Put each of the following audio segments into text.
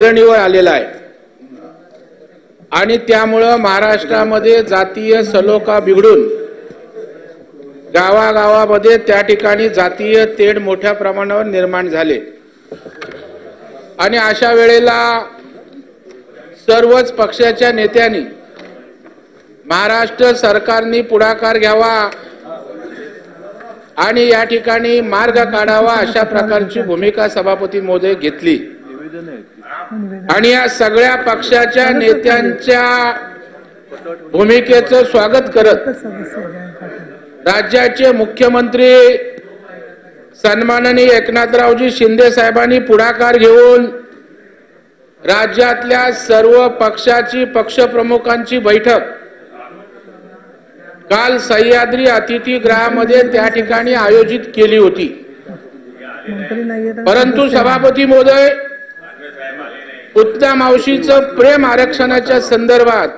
वर आलेला आहे आणि त्यामुळे महाराष्ट्रामध्ये जातीय सलोखा बिघडून गावागावामध्ये त्या ठिकाणी जातीय तेढ मोठ्या प्रमाणावर निर्माण झाले आणि अशा वेळेला सर्वच पक्षाच्या नेत्यांनी महाराष्ट्र सरकारने पुढाकार घ्यावा आणि या ठिकाणी मार्ग काढावा अशा प्रकारची भूमिका सभापती महोदय घेतली आणि या सगळ्या पक्षाच्या नेत्यांच्या भूमिकेचं स्वागत करत राज्याचे मुख्यमंत्री सन्माननीय एकनाथरावजी शिंदे साहेबांनी पुढाकार घेऊन राज्यातल्या सर्व पक्षाची पक्षप्रमुखांची बैठक काल सह्याद्री अतिथीगृहामध्ये त्या ठिकाणी आयोजित केली होती। परंतु सभापती महोदय पुतना मावशीचं प्रेम आरक्षणाच्या संदर्भात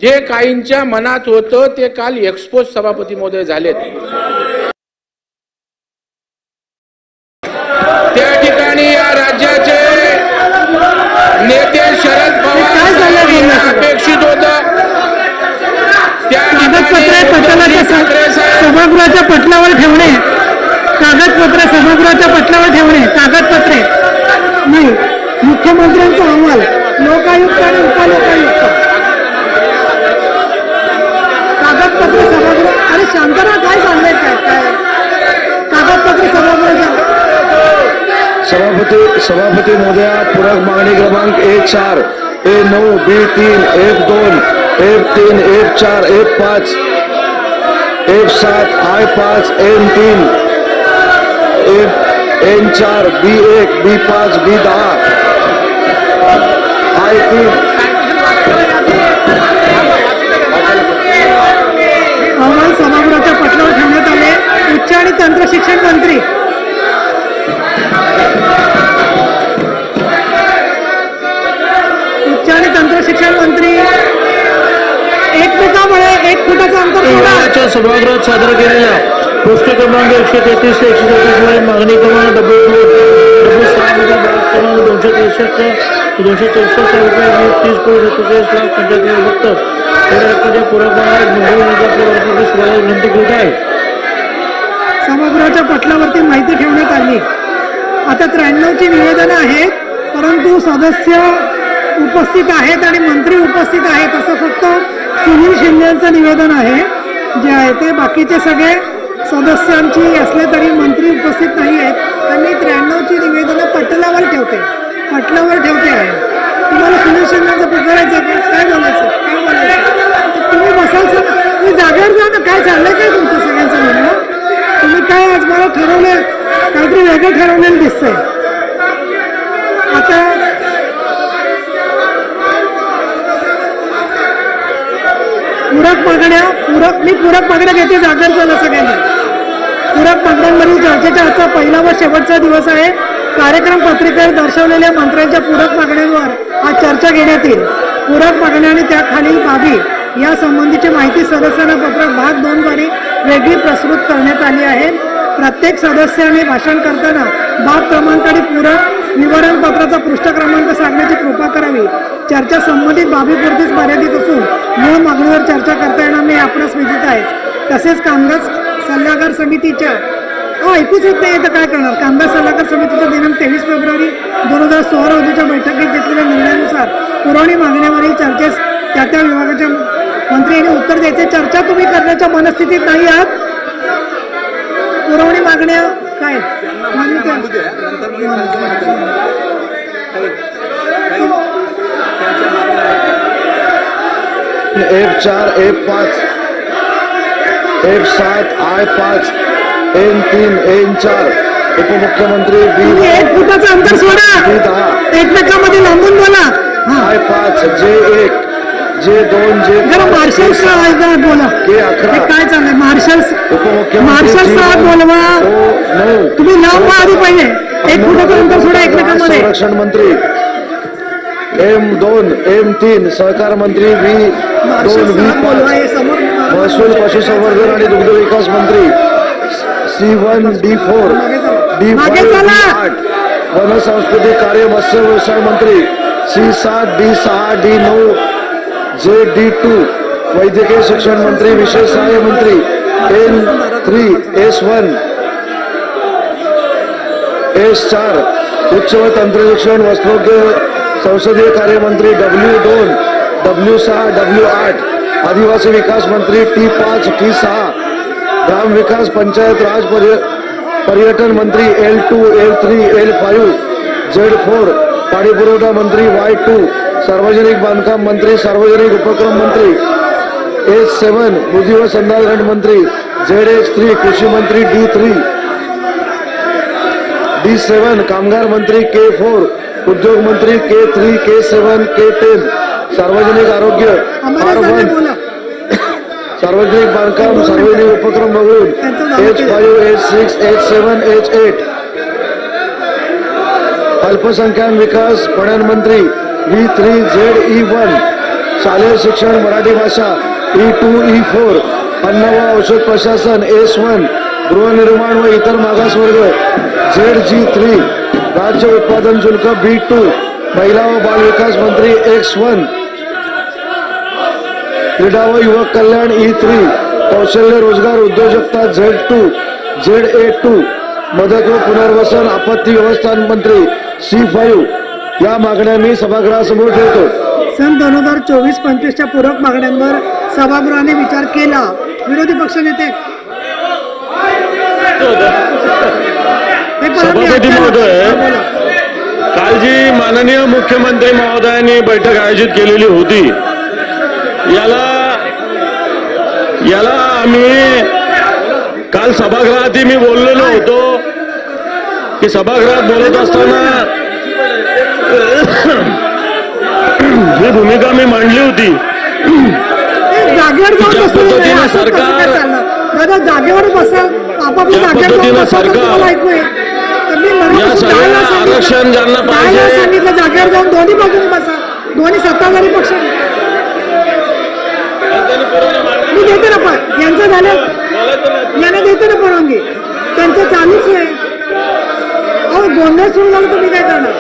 जे काहींच्या मनात होतं ते काल एक्सपोज सभापती महोदय झालेत। त्या ठिकाणी या राज्याचे नेते शरद पवार यांना अपेक्षित होतं सभागृहाच्या पटलावर ठेवणे, कागदपत्र सभागृहाच्या पटलावर ठेवणे, कागदपत्रे नाही, मुख्यमंत्र्यांचा अहवाल, लोकायुक्त आणि उपलोकायुक्त, कागदपत्र सभागृह। अरे शांतरा काय सांगले काय कागदपत्र सभागृह। सभापती महोदया, पूरक मागणी क्रमांक A4, A9, B3, F2, F3, F4, F5, F7, I5, N3, N4, B1, B5, B10, I3। अहवाल सभागृहाच्या पटलावर ठेवण्यात आले। उच्च आणि तंत्र शिक्षण मंत्री एकमेकामुळे 1 फुटाचं अंतर सभागृहात सादर केलेल्या गोष्टी क्रमांक 133 ते 134 मध्ये मागणी क्रमांक सभागृहाच्या पटलावरती माहिती ठेवण्यात आली। आता 93 ची निवेदनं आहेत, परंतु सदस्य उपस्थित आहेत आणि मंत्री उपस्थित आहेत। असं फक्त सुनील शिंदेचं निवेदन आहे जे आहे ते, बाकीचे सगळे सदस्यांची असले तरी मंत्री उपस्थित नाही आहेत। आणि 93 ची निवेदनं पटलावर ठेवते आहे। तुम्हाला सुनील शिंदेचं पुकारायचं काय बोलायचं तुम्ही बसाल सर, तुम्ही जागेवर जा ना। काय चाललंय काय तुमचं सगळ्यांचं म्हणणं? तुम्ही काय आज मला ठरवलं, काहीतरी वेगळं ठरवलेलं दिसतंय। आता पूरक मागण्या घेते, जागर झालं सगळ्यांनी। पूरक मागण्यांवरील चर्चेचा आजचा पहिला व शेवटचा दिवस आहे। कार्यक्रम पत्रिकेवर दर्शवलेल्या मंत्र्यांच्या पूरक मागण्यांवर आज चर्चा घेण्यात येईल। पूरक मागण्या आणि त्याखालील बाबी या संबंधीची माहिती सदस्यांना पत्रक भाग 2 द्वारे वेगळी प्रस्तुत करण्यात आली आहे। प्रत्येक सदस्याने भाषण करताना बाब क्रमांक आणि पूरक निवारण पत्राचा पृष्ठ क्रमांक सांगण्याची कृपा करावी। चर्चा संबंधित बाबीपुरतीच मर्यादित असून मूळ मागणीवर चर्चा करता येणार नाही आपणास विदित आहे। तसेच कामगार सल्लागार समितीच्या ऐकूच येत नाही तर काय करणार। कामगार सल्लागार समितीच्या दिनांक 23 फेब्रुवारी 2016 रोजीच्या बैठकीत घेतलेल्या निर्णयानुसार पुरवणी मागण्यावरील चर्चेस त्या विभागाच्या मंत्री यांनी उत्तर द्यायचे। चर्चा तुम्ही करण्याच्या मनस्थितीत नाही आहात। पुरवणी मागण्या काय F4, F5, F7, I5, N3, N4, उपमुख्यमंत्री एक फुटाचं अंतर सोडा, एकमेकांमध्ये लांबून बोला। I5, J1, J2, J5, marshal साहेब बोला। काय चाललंय? मार्शल साहेब बोलवा। तुम्ही लांब आधी पाहिजे। 1 फुटाचं अंतर सोडा एकमेकांमध्ये। संरक्षण मंत्री M2, M3, सहकार मंत्री V2, V5, महसूल पशुसंवर्धन आणि दुग्ध विकास मंत्री C1, D4, D5, D8, one सांस्कृतिक कार्य मत्स्य व्यवसाय मंत्री C7 D6 D9 JD2 वैद्यकीय शिक्षण मंत्री विशेष सहाय्य मंत्री N3 S1 S4 उच्च व तंत्र शिक्षण वस्त्रोद्योग संसदीय कार्य मंत्री W2 W6 W8 आदिवासी विकास मंत्री T5 T6 ग्राम विकास पंचायत राज पर्यटन मंत्री L2 L3 L5 Z4 पाणी पुरवठा मंत्री Y2 सार्वजनिक बांधकाम मंत्री सार्वजनिक उपक्रम मंत्री S7 बुद्धी व संधारण मंत्री ZH3 कृषी मंत्री D3 D7 कामगार मंत्री K4 उद्योग मंत्री K3 K7 K10 सार्वजनिक आरोग्य R1 सार्वजनिक बांधकाम सार्वजनिक उपक्रम बघून H5 H6 H7 H8 अल्पसंख्याक विकास पणन मंत्री V3 ZE1 शालेय शिक्षण मराठी भाषा E2 E4 अन्न व औषध प्रशासन S1 गृहनिर्माण व इतर मागासवर्ग ZG3 राज्य उत्पादन शुल्क B2 महिला व बाल विकास मंत्री X1 क्रीडा व युवक कल्याण E3 कौशल्य रोजगार उद्योजकता Z2 ZA2 मदत व पुनर्वसन आपत्ती व्यवस्थापन मंत्री C5 या मागण्या मी सभागृहासमोर ठेवतो. सन 2024-25च्या पूरक मागण्यांवर सभागृहाने विचार केला. विरोधी पक्षनेते सभापती महोदय, काल जी माननीय मुख्यमंत्री महोदयांनी बैठक आयोजित केलेली होती याला आम्ही काल सभागृहात मी बोललेलो होतो की सभागृहात बोलत असताना ही भूमिका मी मांडली होती. जागेवर ज्या पद्धतीने सरकार जागेवर बसा आपापल्या पद्धतीनं सरकार या सगळ्या आरक्षण ज्यांना पाहिजे सांगितलं जागेवर जाऊन दोन्ही बाजूने बसा. दोन्ही सत्ताधारी पक्ष मी देते ना पण यांचं झालं यांना देते ना परवानगी त्यांचं चालूच आहे. अहो गोंधळ सुरू झालं तुम्ही काय करणार.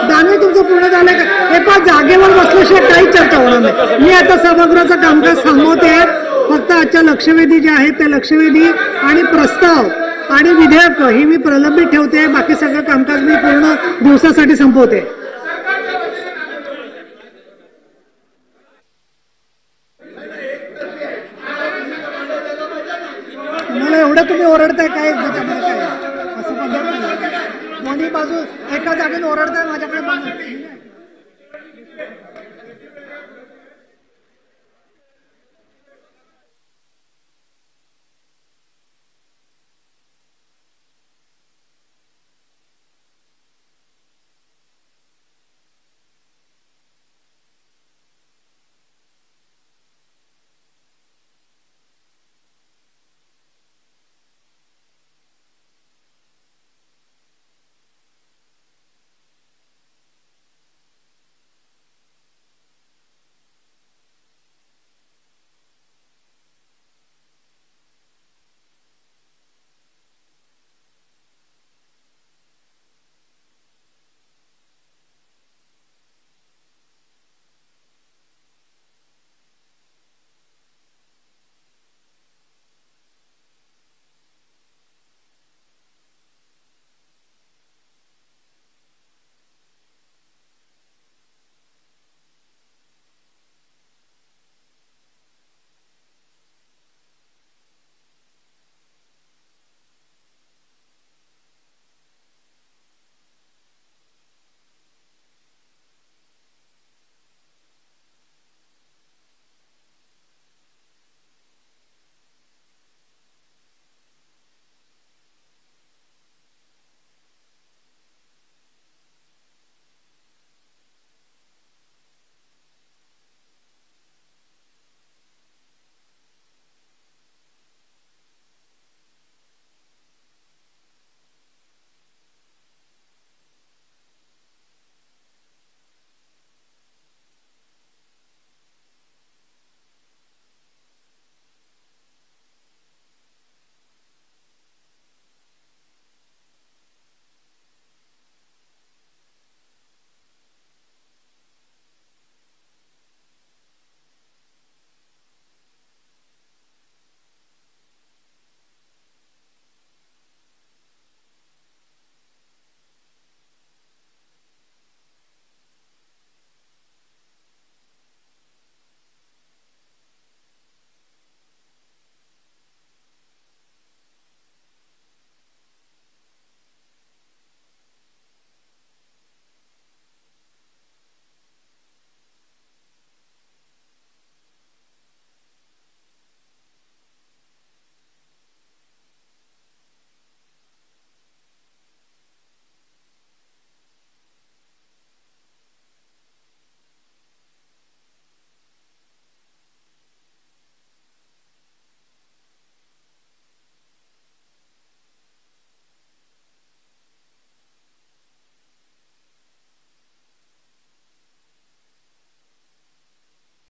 दानवे तुमचं पूर्ण झालंय का हे पाच जागेवर बसल्याशिवाय काहीच चर्चा होणार नाही. मी आता सभागृहाचं कामकाज थांबवते. फक्त आजच्या लक्षवेधी जे आहेत त्या लक्षवेधी आणि प्रस्ताव आणि विधेयक ही मी प्रलंबित ठेवते. बाकी सगळं कामकाज मी पूर्ण दिवसासाठी संपवते. मला एवढं तुम्ही ओरडताय काय काय असं पद्धत दोन्ही बाजू एका जागेने ओरडताय माझ्याकडे.